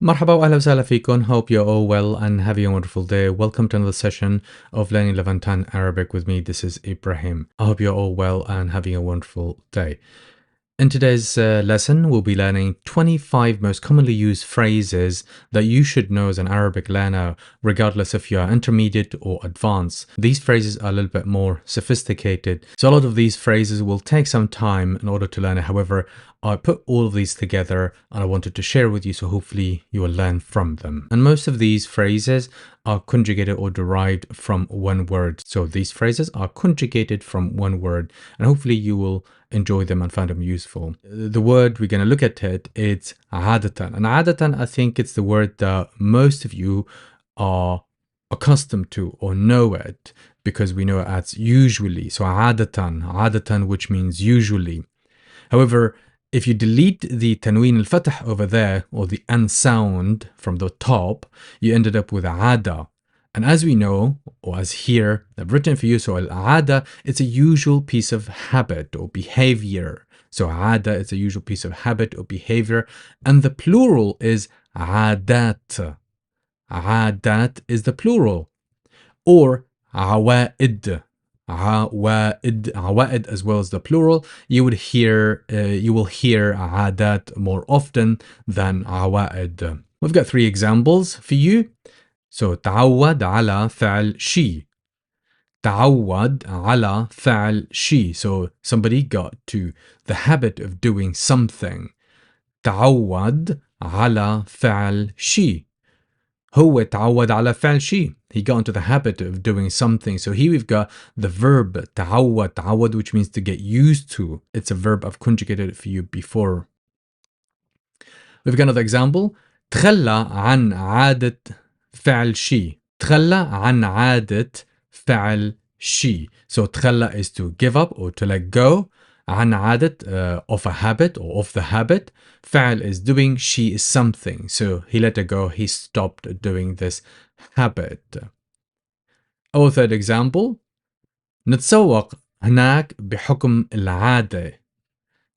مرحبا وأهلا وسهلا فيكم. Hope you're all well and having a wonderful day. Welcome to another session of learning Levantine Arabic with me. This is Ibrahim. I hope you're all well and having a wonderful day. In today's lesson, we'll be learning 25 most commonly used phrases that you should know as an Arabic learner, regardless if you're intermediate or advanced. These phrases are a little bit more sophisticated, so a lot of these phrases will take some time in order to learn it. However, I put all of these together and I wanted to share with you, so hopefully you will learn from them. And most of these phrases are conjugated or derived from one word. So these phrases are conjugated from one word, and hopefully you will enjoy them and find them useful. The word we're going to look at it's عادة. And عادة, I think it's the word that most of you are accustomed to or know it, because we know it as usually. So عادة, which means usually. However, if you delete the tanween al-fatah over there, or the an sound from the top, you ended up with عادة. And as we know, or as here, I've written for you, so al-'ada, it's a usual piece of habit or behavior. So 'ada is a usual piece of habit or behavior. And the plural is 'adat. 'adat is the plural. Or 'awa'id. 'awa'id as well as the plural. You will hear 'adat more often than 'awa'id. We've got 3 examples for you. So تعود على فعل شيء. تعود على فعل شيء. So somebody got to the habit of doing something. تعود على فعل شيء. هو تعود على فعل شيء. He got into the habit of doing something. So here we've got the verb تعود. تعود, which means to get used to. It's a verb. I've conjugated it for you before. We've got another example. تخلى عن عادة فعل شيء. تخلى عن عادة فعل شيء. So تخلى is to give up or to let go. عن عادة of a habit or of the habit. فعل is doing. شيء is something. So he let it go. He stopped doing this habit. Our third example. نتسوق هناك بحكم العادة.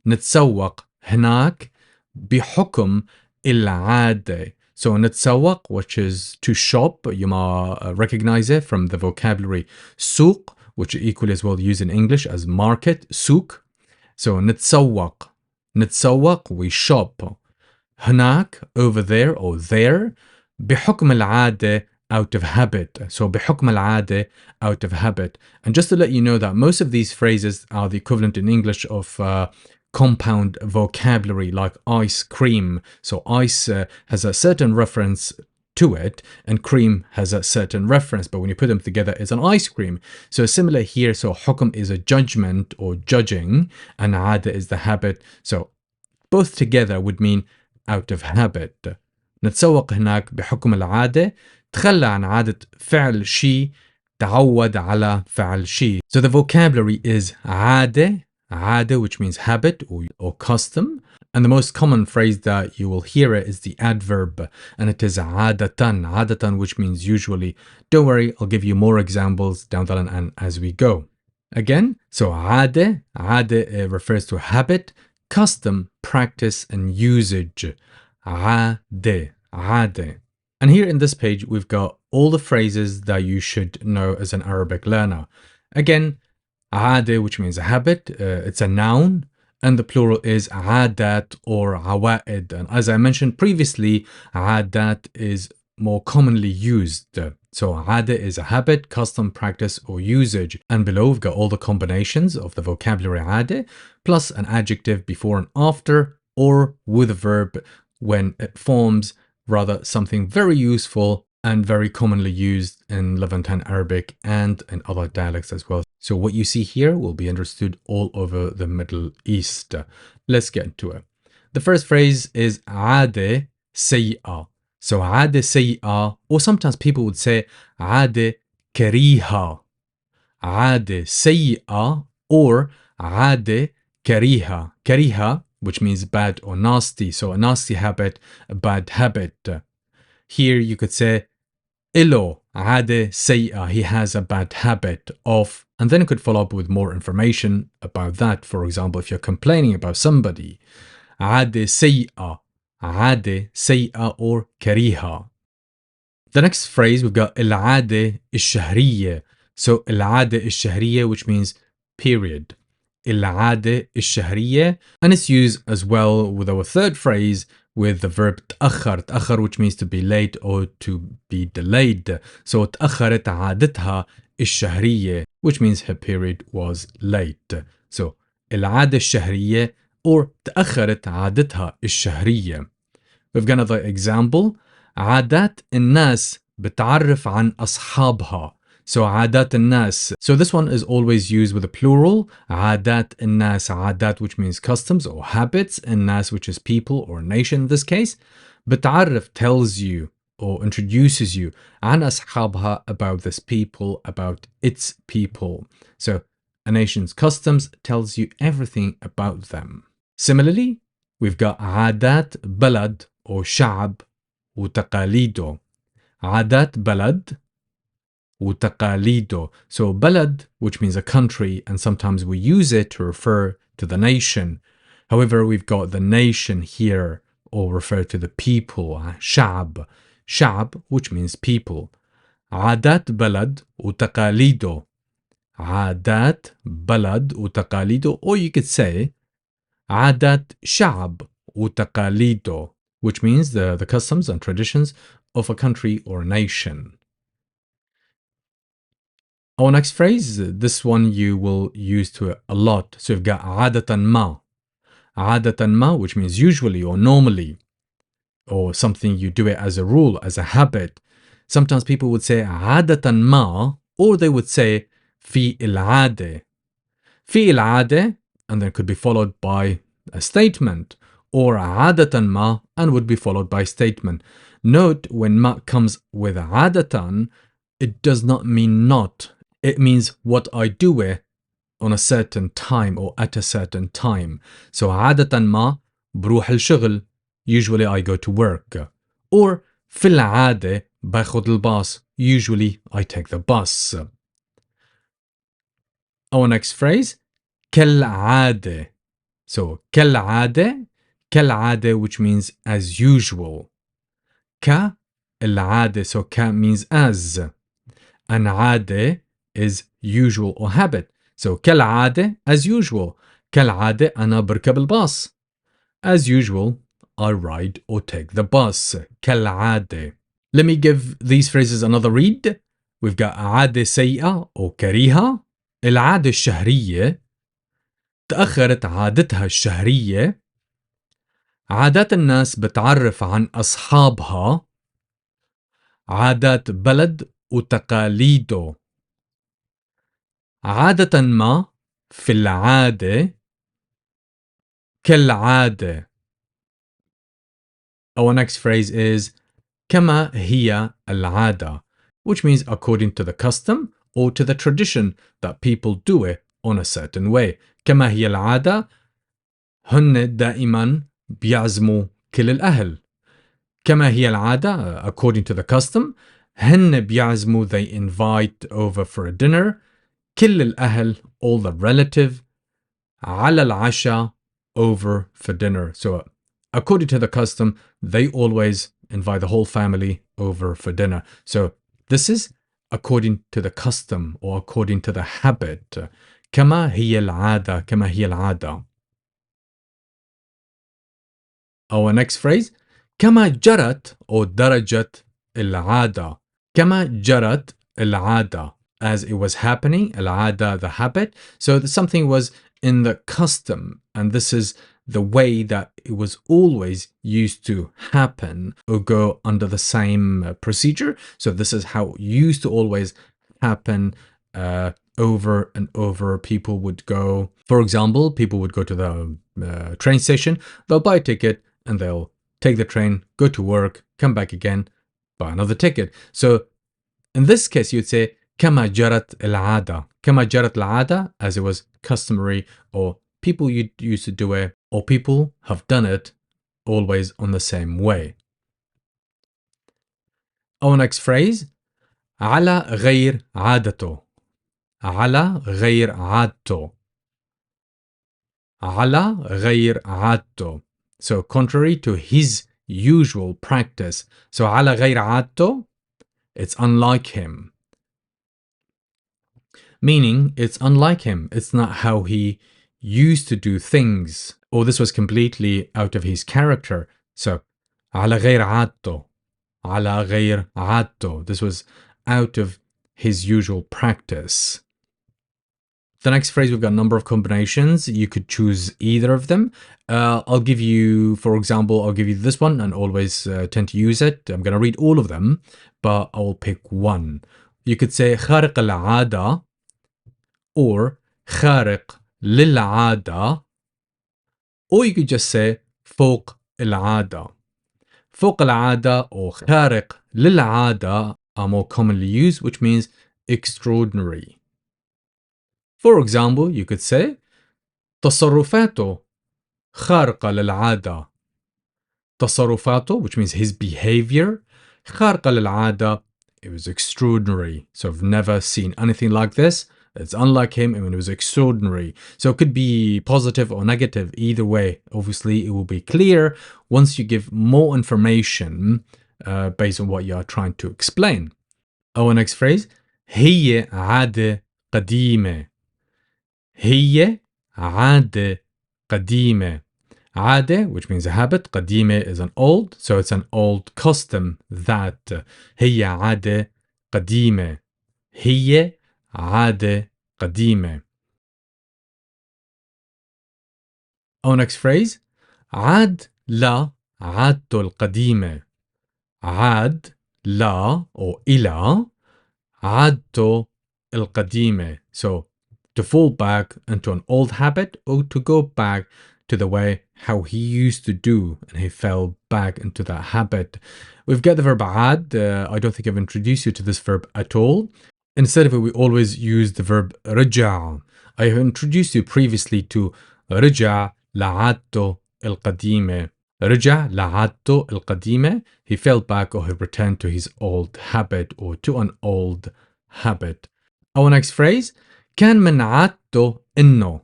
نتسوق هناك بحكم العادة. So نتسوق, which is to shop, you might recognize it from the vocabulary سوق, which equally as well used in English as market, سوق. So نتسوق. نتسوق, we shop. هناك, over there or there. بحكم العادة, out of habit. So بحكم العادة, out of habit. And just to let you know that most of these phrases are the equivalent in English of compound vocabulary, like ice cream. So ice has a certain reference to it, and cream has a certain reference, but when you put them together, it's an ice cream. So similar here. So hukum is a judgment or judging, and عادة is the habit. So both together would mean out of habit. نتسوق هناك بحكم العادة. تخلى عن عادة فعل شيء. تعود على فعل شيء. So the vocabulary is عادة, عادة, which means habit or custom. And the most common phrase that you will hear it is the adverb, and it is عادة. عادة, which means usually. Don't worry, I'll give you more examples down the line and as we go. Again, so عادة. عادة refers to habit, custom, practice, and usage. عادة. عادة. And here in this page, we've got all the phrases that you should know as an Arabic learner. Again, عادة, which means a habit, it's a noun, and the plural is عادات or عوائد. And as I mentioned previously, عادات is more commonly used. So عادة is a habit, custom, practice, or usage. And below we've got all the combinations of the vocabulary عادة, plus an adjective before and after, or with a verb when it forms rather something very useful and very commonly used in Levantine Arabic and in other dialects as well. So what you see here will be understood all over the Middle East. Let's get into it. The first phrase is عادة سيئة. So عادة سيئة, or sometimes people would say عادة كريهة. عادة سيئة or عادة كريهة. كريهة, which means bad or nasty. So a nasty habit, a bad habit. Here you could say إله عادة سيئة. He has a bad habit of, and then it could follow up with more information about that. For example, if you're complaining about somebody, عادة سيئة, عادة سيئة or كريهة. The next phrase we've got العادة الشهرية. So العادة الشهرية, which means period. العادة الشهرية, and it's used as well with our third phrase with the verb تأخر. تأخر, which means to be late or to be delayed. So تأخرت عادتها الشهرية, which means her period was late. So العادة الشهرية or تأخرت عادتها الشهرية. We've got another example. عادات الناس بتعرف عن أصحابها. So عادات الناس. So this one is always used with a plural. عادات الناس. عادات, which means customs or habits. الناس, which is people or nation in this case. بتعرف tells you or introduces you عن أصحابها, about this people, about its people. So a nation's customs tells you everything about them. Similarly, we've got عادات بلد or شعب وتقاليده. عادات بلد وتقاليده. So بلد, which means a country, and sometimes we use it to refer to the nation. However, we've got the nation here or refer to the people. شعب. شعب, which means people. عادات بلد وتقاليده. عادات بلد وتقاليده, or you could say عادات شعب وتقاليده, which means the customs and traditions of a country or nation. Our next phrase, this one you will use to a lot. So you've got عادة ما. عادة ما, which means usually or normally, or something you do it as a rule, as a habit. Sometimes people would say عادة ما, or they would say في العادة. في العادة, and then could be followed by a statement, or عادة ما, and would be followed by statement. Note, when ma comes with عادة, it does not mean not. It means what I do it on a certain time or at a certain time. So عادة ما بروح الشغل. Usually I go to work. Or في العادة باخد الباص. Usually I take the bus. Our next phrase, كالعادة. So كالعادة, كالعادة, which means as usual. كالعادة, so ka means as. And عادة is usual or habit. So كالعادة, as usual. كالعادة أنا بركب الباص. As usual, I ride or take the bus. كالعادة. Let me give these phrases another read. We've got عادة سيئة or كريهة. العادة الشهرية. تأخرت عادتها الشهرية. عادات الناس بتعرف عن أصحابها. عادات بلد وتقاليده. عادة ما في العادة. كالعادة. Our next phrase is كما هي العادة, which means according to the custom or to the tradition that people do it on a certain way. كما هي العادة, هن دائما بيعزموا كل الأهل. كما هي العادة, according to the custom, هن بيعزموا, they invite over for a dinner. كل الأهل, all the relative. على العشاء, over for dinner. So according to the custom, they always invite the whole family over for dinner. So this is according to the custom or according to the habit. كما هي العادة, كما هي العادة. Our next phrase, كما جرت or درجت العادة. كما جرت العادة, as it was happening, العادة, the habit. So something was in the custom, and this is the way that it was always used to happen or go under the same procedure. So this is how it used to always happen over and over. People would go, for example, people would go to the train station, they'll buy a ticket and they'll take the train, go to work, come back again, buy another ticket. So in this case, you'd say كما جرت العادة. كما جرت العادة, as it was customary, or people used to do it, or people have done it always on the same way. Our next phrase, على غير عادته. على غير عادته. على غير عادته. So contrary to his usual practice. So على غير عادته, it's unlike him. Meaning it's unlike him. It's not how he used to do things. Or this was completely out of his character. So على غير عادته. على غير عادته. This was out of his usual practice. The next phrase, we've got a number of combinations. You could choose either of them. I'll give you, for example, I'll give you this one and always tend to use it. I'm going to read all of them, but I'll pick one. You could say خارق العادة or خارق للعادة, or you could just say فوق العادة. فوق العادة or خارق للعادة are more commonly used, which means extraordinary. For example, you could say تصرفاته خارقة للعادة. تصرفاته, which means his behavior, خارقة للعادة, it was extraordinary. So I've never seen anything like this. It's unlike him, and it was extraordinary. So it could be positive or negative. Either way, obviously, it will be clear once you give more information based on what you are trying to explain. Our next phrase, هي عادة قديمة. هي عادة قديمة. عادة, which means a habit. قديمة is an old, so it's an old custom that. هي عادة قديمة. هي عادة قديمة. Our next phrase, عاد لا عادته القديمة. عاد لا or إلى عادته القديمة. So to fall back into an old habit or to go back to the way how he used to do, and he fell back into that habit. We've got the verb عاد. I don't think I've introduced you to this verb at all. Instead of it, we always use the verb رجع. I have introduced you previously to رجع لعادته القديمة. رجع لعادته القديمة. He fell back or he returned to his old habit or to an old habit. Our next phrase, كان من عادته إنه.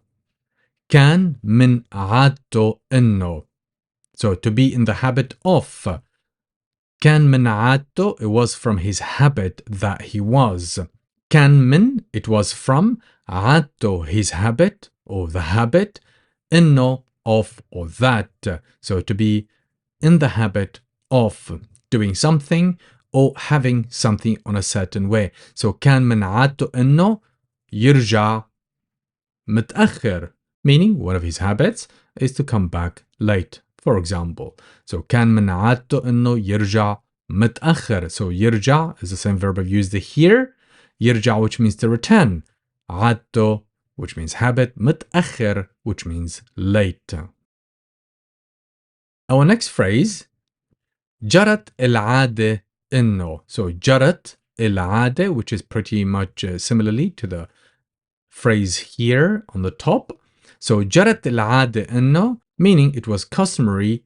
كان من عادته إنه. So to be in the habit of. كان من عادته, it was from his habit that he was. كان من, it was from. عادته, his habit or the habit. إنه, of or that. So to be in the habit of doing something or having something on a certain way. So كان من عادته إنه يرجع متأخر, meaning one of his habits is to come back late, for example. So كان من عادته إنه يرجع متأخر. So يرجع is the same verb I've used here. يرجع, which means to return. عادته, which means habit. متأخر, which means late. Our next phrase, جرت العادة إنه. So جرت العادة, which is pretty much similarly to the phrase here on the top. So جرت العادة إنه, meaning it was customary,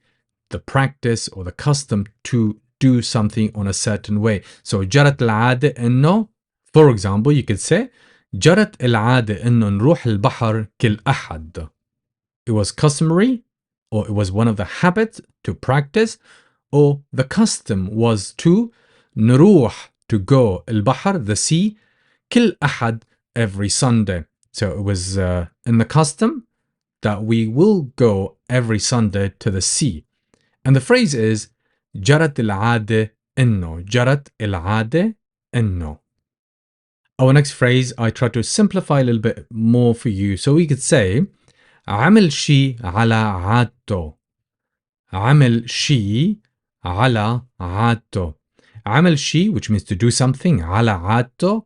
the practice or the custom to do something on a certain way. So جرت العادة إنه, for example, you could say جرت العادة إنه نروح البحر كل أحد. It was customary, or it was one of the habits to practice, or the custom was to نروح, to go, البحر, the sea, كل أحد, every Sunday. So it was in the custom that we will go every Sunday to the sea. And the phrase is جرت العادة إنه. جرت العادة إنه. Our next phrase, I try to simplify a little bit more for you. So we could say عمل شي على عادته. عمل شي على عادته. عمل شي, which means to do something, على عادته,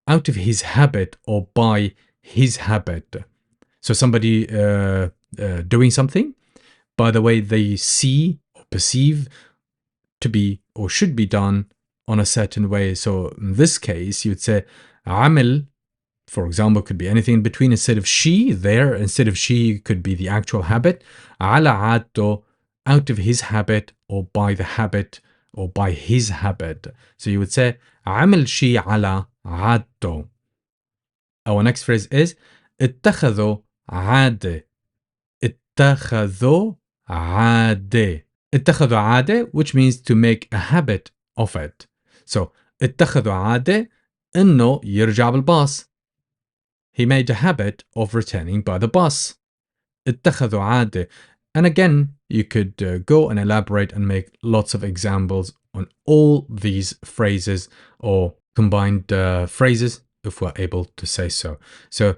out of his habit or by his habit. So somebody doing something by the way they see or perceive to be or should be done on a certain way. So in this case, you'd say عمل, for example, could be anything in between. Instead of she, there, instead of she could be the actual habit. على عادته, out of his habit or by the habit or by his habit. So you would say عمل شي على عادته. Our next phrase is اتخذوا عادة. اتخذوا عادة. اتخذوا عادة, which means to make a habit of it. So اتخذوا عادة إنه يرجع بالباص. He made a habit of returning by the bus. اتخذوا عادة. And again, you could go and elaborate and make lots of examples on all these phrases or combined phrases if we're able to say so. So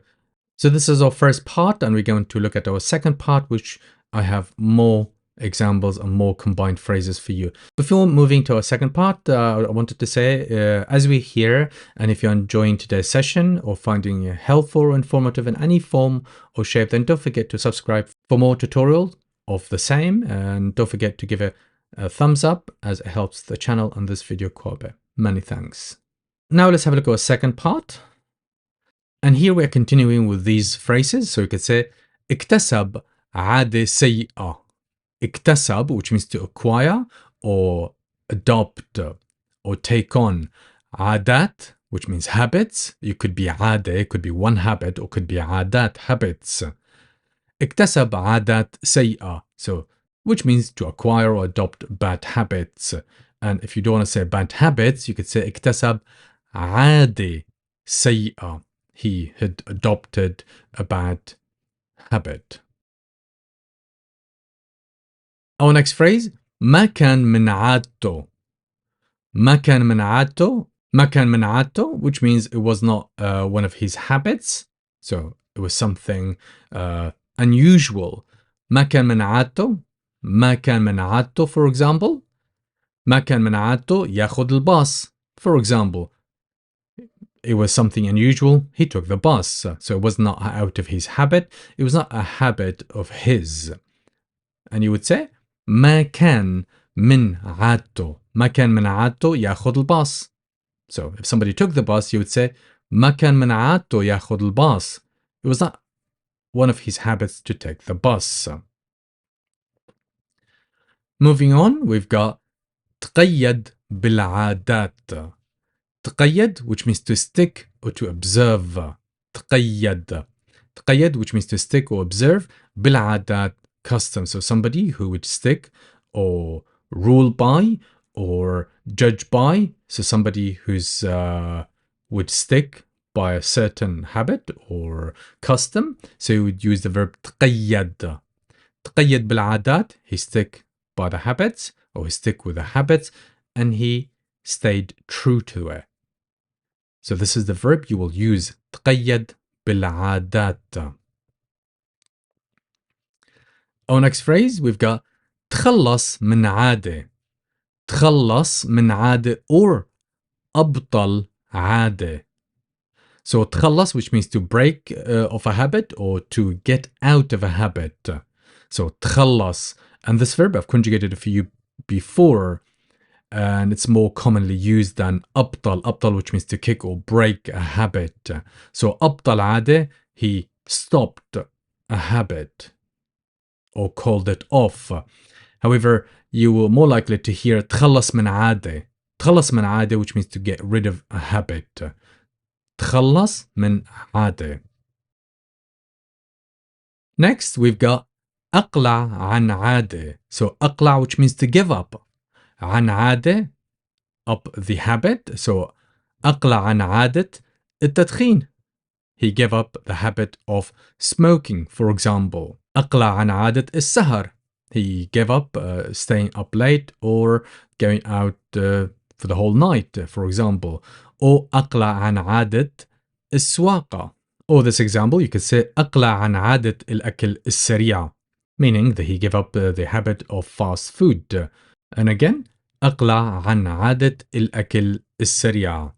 this is our first part, and we're going to look at our second part, which I have more examples and more combined phrases for you. Before moving to our second part, I wanted to say, as we hear, and if you're enjoying today's session or finding it helpful or informative in any form or shape, then don't forget to subscribe for more tutorials of the same, and don't forget to give it a thumbs up as it helps the channel and this video quite a bit. Many thanks. Now let's have a look at our second part. And here we're continuing with these phrases. So you could say اكتسب عادة سيئة. اكتسب, which means to acquire or adopt or take on. عادات, which means habits. You could be عادة, it could be one habit, or could be عادات, habits. اكتسب عادات سيئة. So, which means to acquire or adopt bad habits. And if you don't want to say bad habits, you could say اكتسب عادة سيئة. He had adopted a bad habit. Our next phrase, ما كان من عادته. ما كان من عادته. ما كان من عادته, which means it was not one of his habits. So it was something unusual. ما كان من عادته. ما كان من عادته, for example. ما كان من عادته ياخذ الباص. For example, it was something unusual, he took the bus. So it was not out of his habit, it was not a habit of his. And you would say ما كان من عادته. ما كان من عادته ياخذ الباص. So if somebody took the bus, you would say ما كان من عادته ياخذ الباص. It was not one of his habits to take the bus. Moving on, we've got تقيد بالعادات. تقيد, which means to stick or to observe. تقيد. تقيد, which means to stick or observe. بالعادات, custom. So somebody who would stick or rule by or judge by. So somebody who's would stick by a certain habit or custom. So you would use the verb تقيد. تقيد بالعادات, he stick by the habits, or he stick with the habits, and he stayed true to it. So this is the verb you will use. تقيد بالعادات. Our next phrase, we've got تخلص من عادة. تخلص من عادة or أبطل عادة. So تخلص, which means to break of a habit or to get out of a habit. So تخلص. And this verb, I've conjugated it for you before, and it's more commonly used than أبطل. أبطل, which means to kick or break a habit. So أبطل عادة, he stopped a habit or called it off. However, you will more likely to hear تخلص من عادة. تخلص من عادة, which means to get rid of a habit. تخلص من عادة. Next, we've got أقلع عن عادة. So أقلع, which means to give up. عن عادة, up the habit. So أقلع عن عادة التدخين. He gave up the habit of smoking, for example. أقلع عن عادة السهر. He gave up staying up late or going out for the whole night, for example. Or أقلع عن عادة السواقة. Or this example, you could say أقلع عن عادة الأكل السريع, meaning that he gave up the habit of fast food. And again, أقلع عن عادة الأكل السريع.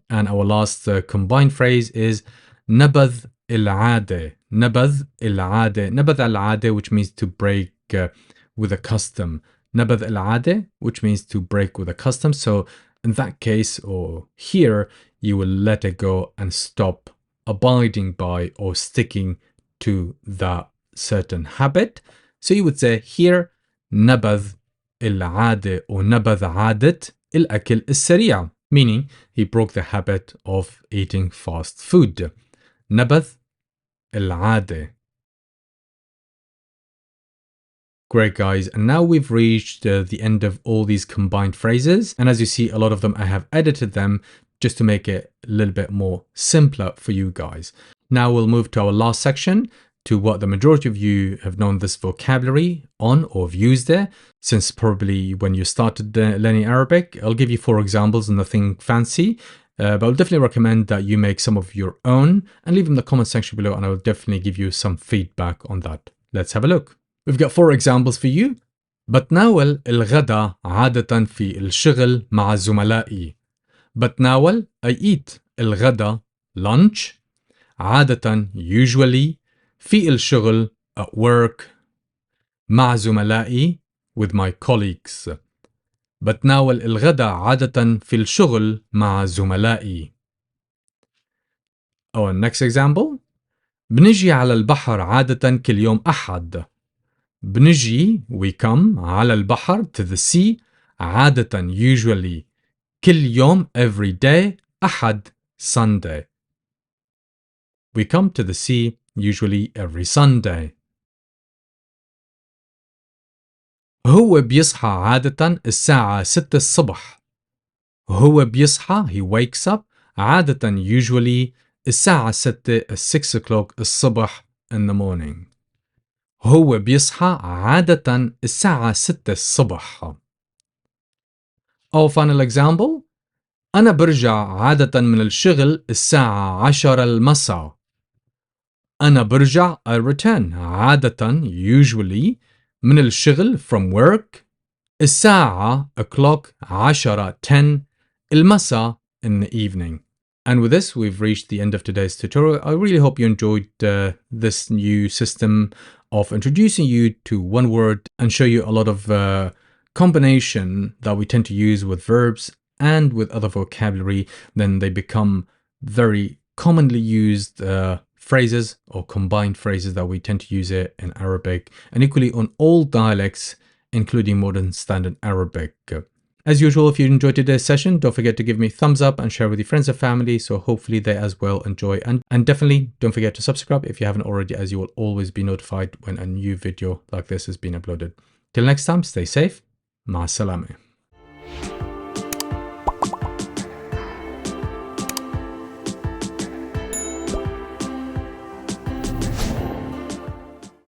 And our last combined phrase is نبذ العادة. نبذ العادة. نبذ العادة, which means to break with a custom. نبذ العادة, which means to break with a custom. So in that case, or here, you will let it go and stop abiding by or sticking to that certain habit. So you would say here نبذ العادة or نبذ عادة الأكل السريع, meaning he broke the habit of eating fast food. نبذ العادة. Great, guys. And now we've reached the end of all these combined phrases. And as you see, a lot of them, I have edited them just to make it a little bit more simpler for you guys. Now we'll move to our last section, to what the majority of you have known this vocabulary on or have used it since probably when you started learning Arabic. I'll give you 4 examples, nothing fancy, but I'll definitely recommend that you make some of your own and leave them in the comment section below, and I'll definitely give you some feedback on that. Let's have a look. We've got 4 examples for you. بتناول الغداء عادة في الشغل مع زملائي. بتناول I eat الغداء lunch عادة usually في الشغل at work مع زملائي with my colleagues. بتناول الغداء عادة في الشغل مع زملائي. Our next example. بنجي على البحر عادة كل يوم أحد. بنجي we come على البحر to the sea عادة usually كل يوم every day أحد Sunday. We come to the sea usually every Sunday. هو بيصحى عادة الساعة 6 الصبح. هو بيصحى he wakes up عادة usually الساعة 6 o'clock الصبح in the morning. هو بيصحى عادة الساعة 6 الصبح. Our final example. أنا برجع عادة من الشغل الساعة 10 المساء. أنا برجع I return عادة usually من الشغل from work الساعة o'clock 10 المساء in the evening. And with this, we've reached the end of today's tutorial. I really hope you enjoyed this new system of introducing you to one word and show you a lot of combination that we tend to use with verbs and with other vocabulary. Then they become very commonly used phrases or combined phrases that we tend to use it in Arabic and equally on all dialects, including modern standard Arabic. As usual, if you enjoyed today's session, don't forget to give me a thumbs up and share with your friends and family, so hopefully they as well enjoy. And definitely don't forget to subscribe if you haven't already, as you will always be notified when a new video like this has been uploaded. Till next time, stay safe. مع السلامة.